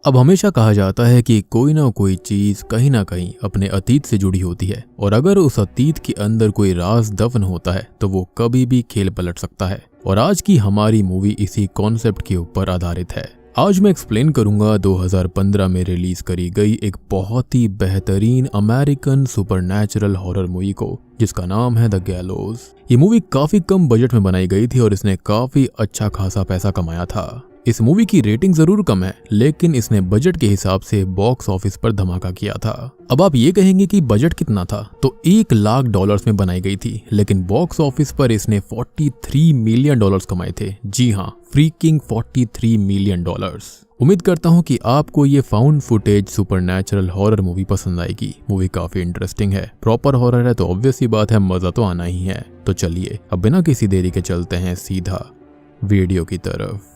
अब हमेशा कहा जाता है कि कोई ना कोई चीज कहीं ना कहीं अपने अतीत से जुड़ी होती है और अगर उस अतीत के अंदर कोई राज दफन होता है तो वो कभी भी खेल पलट सकता है। और आज की हमारी मूवी इसी कॉन्सेप्ट के ऊपर आधारित है। आज मैं एक्सप्लेन करूंगा 2015 में रिलीज करी गई एक बहुत ही बेहतरीन अमेरिकन सुपरनैचुरल हॉरर मूवी को, जिसका नाम है द गैलोज। ये मूवी काफी कम बजट में बनाई गई थी और इसने काफी अच्छा खासा पैसा कमाया था। इस मूवी की रेटिंग जरूर कम है, लेकिन इसने बजट के हिसाब से बॉक्स ऑफिस पर धमाका किया था। अब आप ये कहेंगे कि बजट कितना था, तो $1,00,000 में बनाई गई थी, लेकिन बॉक्स ऑफिस पर इसने $43 मिलियन कमाए थे। जी हाँ, फ्रीकिंग $43 मिलियन। उम्मीद करता हूँ कि आपको ये found footage supernatural horror movie पसंद आएगी। मूवी काफी इंटरेस्टिंग है, प्रॉपर हॉरर है, तो ऑब्वियस सी बात है मजा तो आना ही है। तो चलिए अब बिना किसी देरी के चलते हैं सीधा वीडियो की तरफ।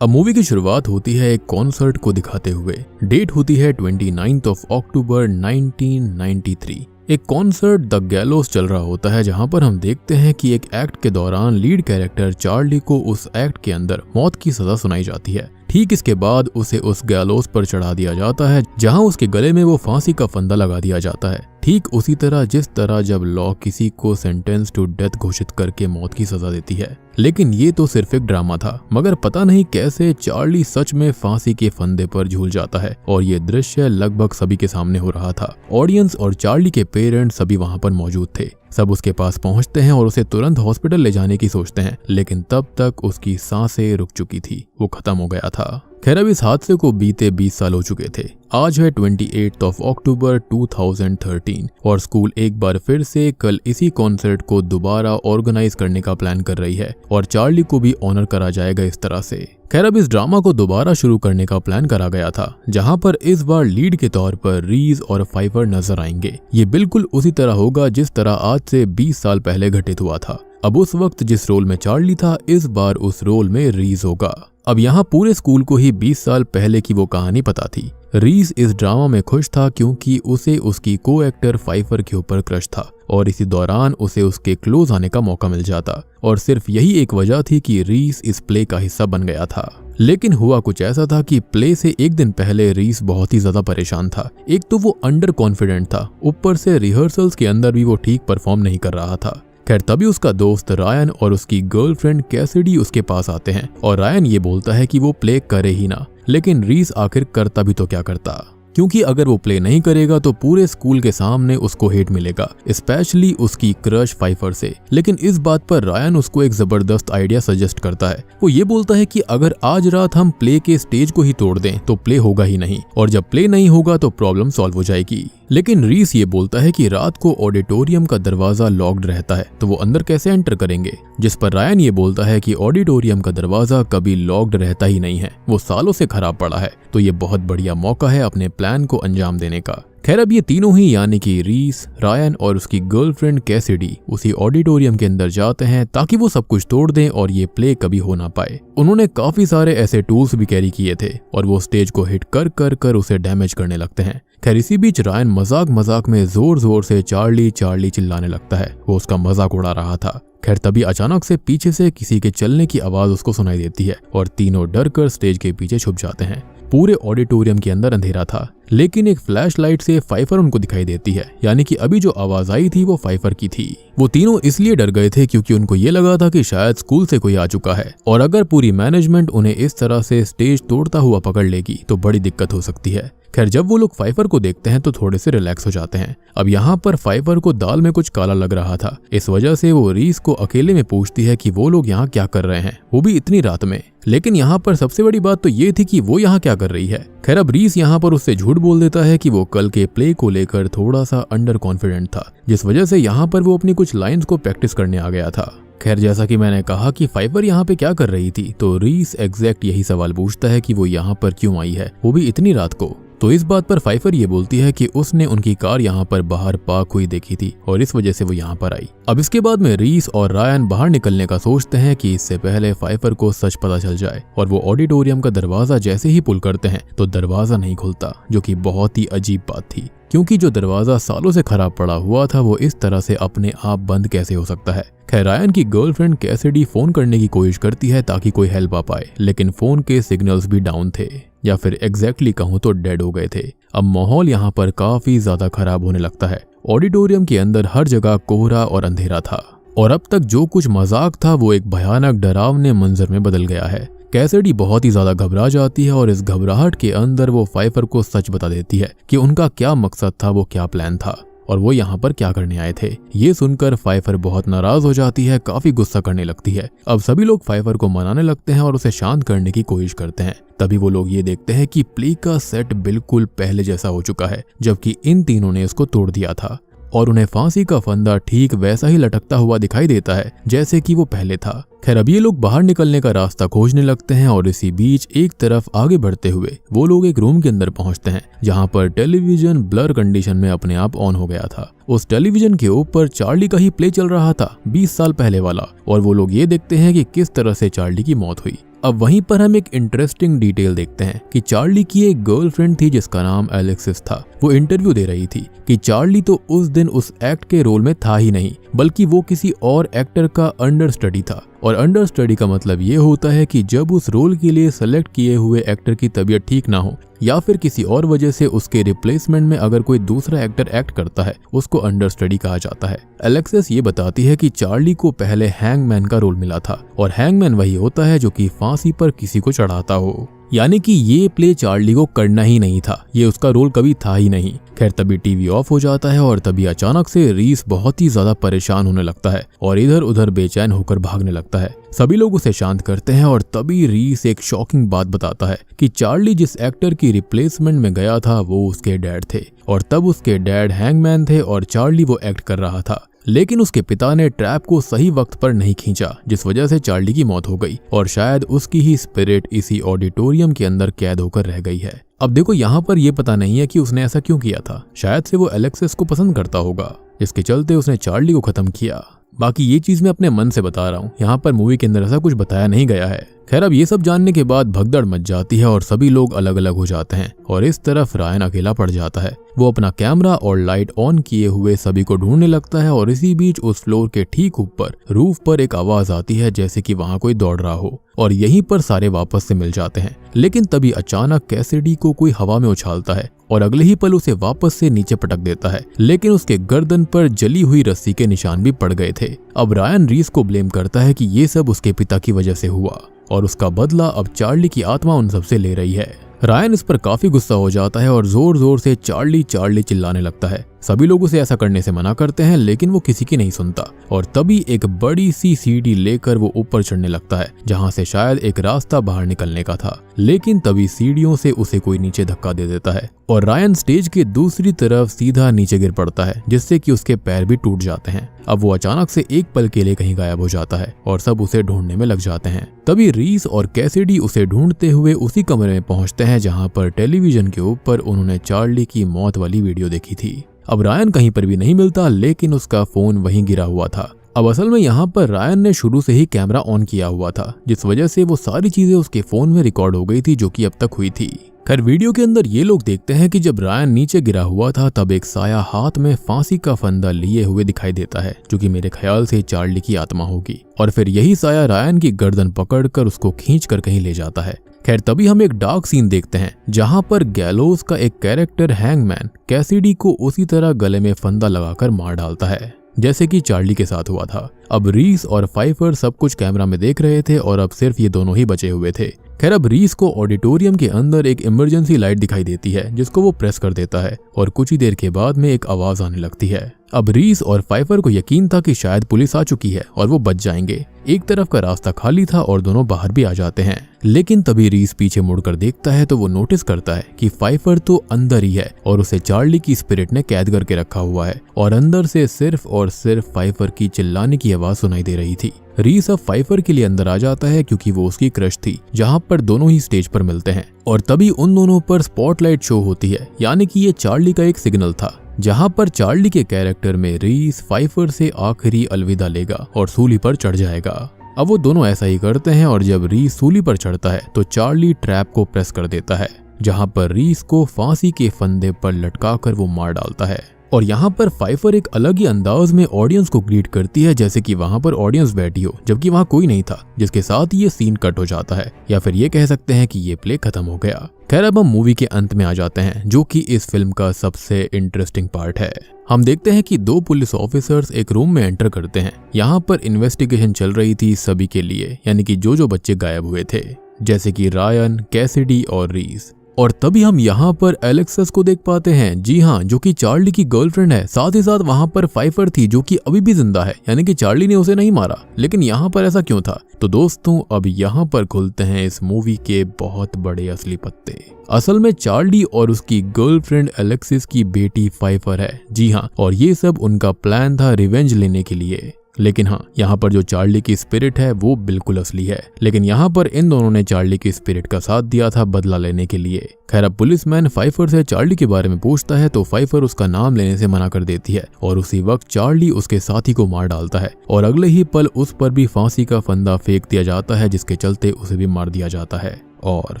अब मूवी की शुरुआत होती है एक कॉन्सर्ट को दिखाते हुए। डेट होती है 29 अक्टूबर 1993। एक कॉन्सर्ट द गैलोस चल रहा होता है, जहां पर हम देखते हैं कि एक एक्ट के दौरान लीड कैरेक्टर चार्ली को उस एक्ट के अंदर मौत की सजा सुनाई जाती है। ठीक इसके बाद उसे उस गैलोस पर चढ़ा दिया जाता है, जहां उसके गले में वो फांसी का फंदा लगा दिया जाता है। ठीक उसी तरह जिस तरह जब लॉ किसी को सेंटेंस टू डेथ घोषित करके मौत की सजा देती है। लेकिन ये तो सिर्फ एक ड्रामा था, मगर पता नहीं कैसे चार्ली सच में फांसी के फंदे पर झूल जाता है और ये दृश्य लगभग सभी के सामने हो रहा था। ऑडियंस और चार्ली के पेरेंट्स सभी वहां पर मौजूद थे। सब उसके पास पहुंचते हैं और उसे तुरंत हॉस्पिटल ले जाने की सोचते हैं, लेकिन तब तक उसकी सांसें रुक चुकी थी, वो खत्म हो गया था। खैर, अब इस हादसे को बीते 20 साल हो चुके थे। आज है 28 अक्टूबर 2013 और स्कूल एक बार फिर से कल इसी कॉन्सर्ट को दोबारा ऑर्गेनाइज करने का प्लान कर रही है और चार्ली को भी ऑनर करा जाएगा इस तरह से। खैर, अब इस ड्रामा को दोबारा शुरू करने का प्लान करा गया था, जहां पर इस बार लीड के तौर पर रीज और फाइफर नजर आएंगे। ये बिल्कुल उसी तरह होगा जिस तरह आज से 20 साल पहले घटित हुआ था। अब उस वक्त जिस रोल में चार्ली था, इस बार उस रोल में रीज होगा। अब यहाँ पूरे स्कूल को ही 20 साल पहले की वो कहानी पता थी। रीज इस ड्रामा में खुश था क्योंकि उसे उसकी को एक्टर फाइफर के ऊपर क्रश था और इसी दौरान उसे उसके क्लोज आने का मौका मिल जाता, और सिर्फ यही एक वजह थी कि रीज इस प्ले का हिस्सा बन गया था। लेकिन हुआ कुछ ऐसा था कि प्ले से एक दिन पहले रीस बहुत ही ज्यादा परेशान था। एक तो वो अंडर कॉन्फिडेंट था, ऊपर से रिहर्सल्स के अंदर भी वो ठीक परफॉर्म नहीं कर रहा था। खैर, तभी उसका दोस्त रायन और उसकी गर्लफ्रेंड कैसिडी उसके पास आते हैं और रायन ये बोलता है कि वो प्ले करे ही ना, लेकिन रीस आखिर करता भी तो क्या करता, क्योंकि अगर वो प्ले नहीं करेगा तो पूरे स्कूल के सामने उसको हेट मिलेगा, स्पेशली उसकी क्रश फाइफर से। लेकिन इस बात पर रायन उसको एक जबरदस्त आइडिया सजेस्ट करता है। वो ये बोलता है कि अगर आज रात हम प्ले के स्टेज को ही तोड़ दें तो प्ले होगा ही नहीं, और जब प्ले नहीं होगा तो प्रॉब्लम सॉल्व हो जाएगी। लेकिन रीस ये बोलता है कि रात को ऑडिटोरियम का दरवाजा लॉक्ड रहता है, तो वो अंदर कैसे एंटर करेंगे, जिस पर रायन ये बोलता है कि ऑडिटोरियम का दरवाजा कभी लॉक्ड रहता ही नहीं है, वो सालों से खराब पड़ा है, तो ये बहुत बढ़िया मौका है अपने प्लान को अंजाम देने का। खैर, अब ये तीनों ही यानी कि रीस, रायन और उसकी गर्लफ्रेंड कैसिडी उसी ऑडिटोरियम के अंदर जाते हैं ताकि वो सब कुछ तोड़ दें और ये प्ले कभी हो ना पाए। उन्होंने काफी सारे ऐसे टूल्स भी कैरी किए थे और वो स्टेज को हिट कर कर कर उसे डैमेज करने लगते हैं। खैर, इसी बीच रायन मजाक मजाक में जोर जोर से चार्ली चार्ली चिल्लाने लगता है, वो उसका मजाक उड़ा रहा था। खैर, तभी अचानक से पीछे से किसी के चलने की आवाज उसको सुनाई देती है और तीनों डर कर स्टेज के पीछे छुप जाते हैं। पूरे ऑडिटोरियम के अंदर अंधेरा था, लेकिन एक फ्लैश लाइट से फाइफर उनको दिखाई देती है, यानी कि अभी जो आवाज आई थी वो फाइफर की थी। वो तीनों इसलिए डर गए थे क्योंकि उनको ये लगा था कि शायद स्कूल से कोई आ चुका है और अगर पूरी मैनेजमेंट उन्हें इस तरह से स्टेज तोड़ता हुआ पकड़ लेगी तो बड़ी दिक्कत हो सकती है। खैर, जब वो लोग फाइफर को देखते हैं तो थोड़े से रिलैक्स हो जाते हैं। अब यहाँ पर फाइफर को दाल में कुछ काला लग रहा था, इस वजह से वो रीस को अकेले में पूछती है कि वो लोग यहाँ क्या कर रहे हैं, वो भी इतनी रात में। लेकिन यहाँ पर सबसे बड़ी बात तो ये थी कि वो यहाँ क्या कर रही है। खैर, अब रीस यहाँ पर उससे झूठ बोल देता है कि वो कल के प्ले को लेकर थोड़ा सा अंडर कॉन्फिडेंट था, जिस वजह से यहाँ पर वो अपनी कुछ लाइंस को प्रैक्टिस करने आ गया था। खैर, जैसा कि मैंने कहा कि फाइफर यहाँ पे क्या कर रही थी, तो रीस एग्जैक्ट यही सवाल पूछता है कि वो यहाँ पर क्यों आई है, वो भी इतनी रात को। तो इस बात पर फाइफर ये बोलती है कि उसने उनकी कार यहाँ पर बाहर पार्क हुई देखी थी और इस वजह से वो यहाँ पर आई। अब इसके बाद में रीस और रायन बाहर निकलने का सोचते हैं कि इससे पहले फाइफर को सच पता चल जाए, और वो ऑडिटोरियम का दरवाजा जैसे ही पुल करते हैं तो दरवाजा नहीं खुलता, जो कि बहुत ही अजीब बात थी, क्योंकि जो दरवाजा सालों से खराब पड़ा हुआ था वो इस तरह से अपने आप बंद कैसे हो सकता है। खैर, रायन की गर्लफ्रेंड कैसिडी फोन करने की कोशिश करती है ताकि कोई हेल्प आ पाए, लेकिन फोन के सिग्नल्स भी डाउन थे। या फिर एग्जैक्टली कहूँ तो डेड हो गए थे। अब माहौल यहाँ पर काफी ज्यादा खराब होने लगता है। ऑडिटोरियम के अंदर हर जगह कोहरा और अंधेरा था और अब तक जो कुछ मजाक था वो एक भयानक डरावने मंजर में बदल गया है। कैसिडी बहुत ही ज्यादा घबरा जाती है और इस घबराहट के अंदर वो फाइफर को सच बता देती है कि उनका क्या मकसद था, वो क्या प्लान था और वो यहाँ पर क्या करने आए थे। ये सुनकर फाइफर बहुत नाराज हो जाती है, काफी गुस्सा करने लगती है। अब सभी लोग फाइफर को मनाने लगते हैं और उसे शांत करने की कोशिश करते हैं। तभी वो लोग ये देखते हैं कि प्ले का सेट बिल्कुल पहले जैसा हो चुका है, जबकि इन तीनों ने इसको तोड़ दिया था और उन्हें फांसी का फंदा ठीक वैसा ही लटकता हुआ दिखाई देता है जैसे कि वो पहले था। खैर अब ये लोग बाहर निकलने का रास्ता खोजने लगते हैं और इसी बीच एक तरफ आगे बढ़ते हुए वो लोग एक रूम के अंदर पहुंचते हैं जहां पर टेलीविजन ब्लर कंडीशन में अपने आप ऑन हो गया था। उस टेलीविजन के ऊपर चार्ली का ही प्ले चल रहा था, 20 साल पहले वाला, और वो लोग ये देखते हैं कि किस तरह से चार्ली की मौत हुई। अब वहीं पर हम एक इंटरेस्टिंग डिटेल देखते हैं कि चार्ली की एक गर्लफ्रेंड थी जिसका नाम एलेक्सिस था। वो इंटरव्यू दे रही थी कि चार्ली तो उस दिन उस एक्ट के रोल में था ही नहीं, बल्कि वो किसी और एक्टर का अंडर स्टडी था। और अंडर स्टडी का मतलब ये होता है कि जब उस रोल के लिए सेलेक्ट किए हुए एक्टर की तबीयत ठीक ना हो या फिर किसी और वजह से उसके रिप्लेसमेंट में अगर कोई दूसरा एक्टर एक्ट करता है, उसको अंडर स्टडी कहा जाता है। एलेक्सिस ये बताती है कि चार्ली को पहले हैंगमैन का रोल मिला था और हैंगमैन वही होता है जो कि फांसी पर किसी को चढ़ाता हो, यानी कि ये प्ले चार्ली को करना ही नहीं था, ये उसका रोल कभी था ही नहीं। खैर तभी टीवी ऑफ हो जाता है और तभी अचानक से रीस बहुत ही ज्यादा परेशान होने लगता है और इधर उधर बेचैन होकर भागने लगता है। सभी लोग उसे शांत करते हैं और तभी रीस एक शॉकिंग बात बताता है कि चार्ली जिस एक्टर की रिप्लेसमेंट में गया था वो उसके डैड थे और तब उसके डैड हैंगमैन थे और चार्ली वो एक्ट कर रहा था। लेकिन उसके पिता ने ट्रैप को सही वक्त पर नहीं खींचा, जिस वजह से चार्ली की मौत हो गई और शायद उसकी ही स्पिरिट इसी ऑडिटोरियम के अंदर कैद होकर रह गई है। अब देखो यहाँ पर यह पता नहीं है कि उसने ऐसा क्यों किया था। शायद से वो एलेक्सिस को पसंद करता होगा, जिसके चलते उसने चार्ली को खत्म किया। बाकी ये चीज मैं अपने मन से बता रहा हूँ, यहाँ पर मूवी के अंदर ऐसा कुछ बताया नहीं गया है। खैर अब ये सब जानने के बाद भगदड़ मच जाती है और सभी लोग अलग अलग हो जाते हैं और इस तरफ रायन अकेला पड़ जाता है। वो अपना कैमरा और लाइट ऑन किए हुए सभी को ढूंढने लगता है और इसी बीच उस फ्लोर के ठीक ऊपर रूफ पर एक आवाज आती है जैसे कि वहां कोई दौड़ रहा हो और यहीं पर सारे वापस से मिल जाते हैं। लेकिन तभी अचानक कैसिडी को कोई हवा में उछालता है और अगले ही पल उसे वापस से नीचे पटक देता है, लेकिन उसके गर्दन पर जली हुई रस्सी के निशान भी पड़ गए थे। अब रायन रीस को ब्लेम करता है कि ये सब उसके पिता की वजह से हुआ और उसका बदला अब चार्ली की आत्मा उन सबसे ले रही है। रायन इस पर काफी गुस्सा हो जाता है और जोर जोर से चार्ली चार्ली चिल्लाने लगता है। सभी लोग उसे ऐसा करने से मना करते हैं लेकिन वो किसी की नहीं सुनता और तभी एक बड़ी सी सीढ़ी लेकर वो ऊपर चढ़ने लगता है जहां से शायद एक रास्ता बाहर निकलने का था। लेकिन तभी सीढ़ियों से उसे कोई नीचे धक्का दे देता है और रायन स्टेज के दूसरी तरफ सीधा नीचे गिर पड़ता है जिससे कि उसके पैर भी टूट जाते हैं। अब वो अचानक से एक पल के लिए कहीं गायब हो जाता है और सब उसे ढूंढने में लग जाते हैं। तभी रीस और कैसिडी उसे ढूंढते हुए उसी कमरे में पहुंचते हैं जहां पर टेलीविजन के ऊपर उन्होंने चार्ली की मौत वाली वीडियो देखी थी। अब रायन कहीं पर भी नहीं मिलता, लेकिन उसका फोन वहीं गिरा हुआ था। अब असल में यहाँ पर रायन ने शुरू से ही कैमरा ऑन किया हुआ था, जिस वजह से वो सारी चीजें उसके फोन में रिकॉर्ड हो गई थी जो कि अब तक हुई थी। खैर वीडियो के अंदर ये लोग देखते हैं कि जब रायन नीचे गिरा हुआ था तब एक साया हाथ में फांसी का फंदा लिए हुए दिखाई देता है, जो कि मेरे ख्याल से चार्ली की आत्मा होगी, और फिर यही साया रायन की गर्दन पकड़कर उसको खींचकर कहीं ले जाता है। खैर तभी हम एक डार्क सीन देखते हैं जहां पर गैलोस का एक कैरेक्टर हैंगमैन कैसिडी को उसी तरह गले में फंदा लगाकर मार डालता है जैसे कि चार्ली के साथ हुआ था। अब रीस और फाइफर सब कुछ कैमरा में देख रहे थे और अब सिर्फ ये दोनों ही बचे हुए थे। खैर अब रीस को ऑडिटोरियम के अंदर एक इमरजेंसी लाइट दिखाई देती है जिसको वो प्रेस कर देता है और कुछ ही देर के बाद में एक आवाज आने लगती है। अब रीस और फाइफर को यकीन था कि शायद पुलिस आ चुकी है और वो बच जाएंगे। एक तरफ का रास्ता खाली था और दोनों बाहर भी आ जाते हैं, लेकिन तभी रीस पीछे मुड़कर देखता है तो वो नोटिस करता है कि फाइफर तो अंदर ही है और उसे चार्ली की स्पिरिट ने कैद करके रखा हुआ है और अंदर से सिर्फ और सिर्फ फाइफर की चिल्लाने की आवाज सुनाई दे रही थी। रीस अब फाइफर के लिए अंदर आ जाता है क्योंकि वो उसकी क्रश थी, जहां पर दोनों ही स्टेज पर मिलते हैं और तभी उन दोनों पर स्पॉटलाइट शो होती है, यानी कि ये चार्ली का एक सिग्नल था जहां पर चार्ली के कैरेक्टर में रीस फाइफर से आखिरी अलविदा लेगा और सूली पर चढ़ जाएगा। अब वो दोनों ऐसा ही करते हैं और जब रीस सूली पर चढ़ता है तो चार्ली ट्रैप को प्रेस कर देता है जहां पर रीस को फांसी के फंदे पर लटकाकर वो मार डालता है। और यहाँ पर फाइफर एक अलग ही अंदाज में ऑडियंस को ग्रीट करती है, जैसे कि वहाँ पर ऑडियंस बैठी हो जबकि वहाँ कोई नहीं था, जिसके साथ ये सीन कट हो जाता है, या फिर ये कह सकते हैं कि ये प्ले खत्म हो गया। खैर अब हम मूवी के अंत में आ जाते हैं, जो कि इस फिल्म का सबसे इंटरेस्टिंग पार्ट है। हम देखते हैं कि 2 पुलिस ऑफिसर्स एक रूम में एंटर करते हैं। यहाँ पर इन्वेस्टिगेशन चल रही थी सभी के लिए, यानी कि जो बच्चे गायब हुए थे, जैसे कि रायन, कैसिडी और रीस। और तभी हम यहाँ पर एलेक्सस को देख पाते हैं, जी हाँ, जो कि चार्ली की गर्लफ्रेंड है। साथ ही साथ वहाँ पर फाइफर थी जो कि अभी भी जिंदा है, यानी कि चार्ली ने उसे नहीं मारा। लेकिन यहाँ पर ऐसा क्यों था? तो दोस्तों अब यहाँ पर खुलते हैं इस मूवी के बहुत बड़े असली पत्ते। असल में चार्ली और उसकी गर्लफ्रेंड एलेक्सिस की बेटी फाइफर है, जी हाँ, और ये सब उनका प्लान था रिवेंज लेने के लिए। लेकिन हाँ, यहाँ पर जो चार्ली की स्पिरिट है वो बिल्कुल असली है, लेकिन यहाँ पर इन दोनों ने चार्ली की स्पिरिट का साथ दिया था बदला लेने के लिए। खैर अब पुलिसमैन फाइफर से चार्ली के बारे में पूछता है तो फाइफर उसका नाम लेने से मना कर देती है, और उसी वक्त चार्ली उसके साथी को मार डालता है, और अगले ही पल उस पर भी फांसी का फंदा फेंक दिया जाता है, जिसके चलते उसे भी मार दिया जाता है। और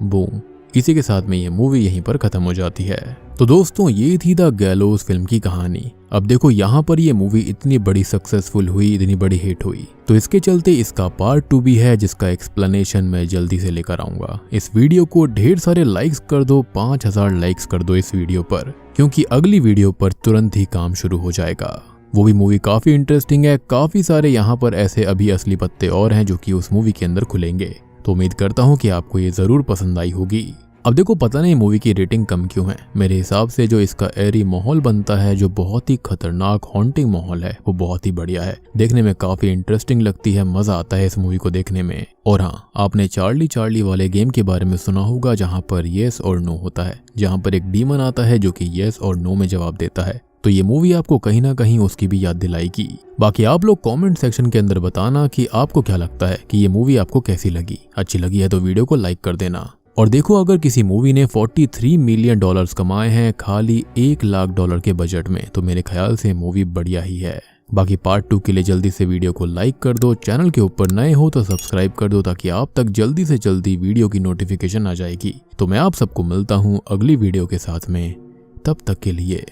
बूम, इसी के साथ में ये मूवी यहीं पर खत्म हो जाती है। तो दोस्तों ये थी द गैलोस फिल्म की कहानी। अब देखो यहाँ पर ये मूवी इतनी बड़ी सक्सेसफुल हुई, इतनी बड़ी हिट हुई, तो इसके चलते इसका पार्ट 2 भी है, जिसका एक्सप्लेनेशन मैं जल्दी से लेकर आऊंगा। इस वीडियो को ढेर सारे लाइक्स कर दो, 5000 लाइक्स कर दो इस वीडियो पर, क्योंकि अगली वीडियो पर तुरंत ही काम शुरू हो जाएगा। वो भी मूवी काफी इंटरेस्टिंग है, काफी सारे यहाँ पर ऐसे अभी असली पत्ते और हैं जो कि उस मूवी के अंदर खुलेंगे। तो उम्मीद करता हूँ कि आपको ये जरूर पसंद आई होगी। अब देखो पता नहीं मूवी की रेटिंग कम क्यों है। मेरे हिसाब से जो इसका एरी माहौल बनता है, जो बहुत ही खतरनाक हॉन्टिंग माहौल है, वो बहुत ही बढ़िया है, देखने में काफी इंटरेस्टिंग लगती है, मजा आता है इस मूवी को देखने में। और हाँ, आपने चार्ली वाले गेम के बारे में सुना होगा, जहाँ पर येस और नो होता है, जहाँ पर एक डीमन आता है जो कि येस और नो में जवाब देता है। तो ये मूवी आपको कहीं ना कहीं उसकी भी याद दिलाएगी। बाकी आप लोग कमेंट सेक्शन के अंदर बताना कि आपको क्या लगता है कि ये मूवी आपको कैसी लगी। अच्छी लगी है तो वीडियो को लाइक कर देना। और देखो अगर किसी मूवी ने $43 मिलियन कमाए हैं खाली $1 लाख के बजट में, तो मेरे ख्याल से मूवी बढ़िया ही है। बाकी पार्ट 2 के लिए जल्दी से वीडियो को लाइक कर दो, चैनल के ऊपर नए हो तो सब्सक्राइब कर दो, ताकि आप तक जल्दी से जल्दी वीडियो की नोटिफिकेशन आ जाएगी। तो मैं आप सबको मिलता हूँ अगली वीडियो के साथ में, तब तक के लिए।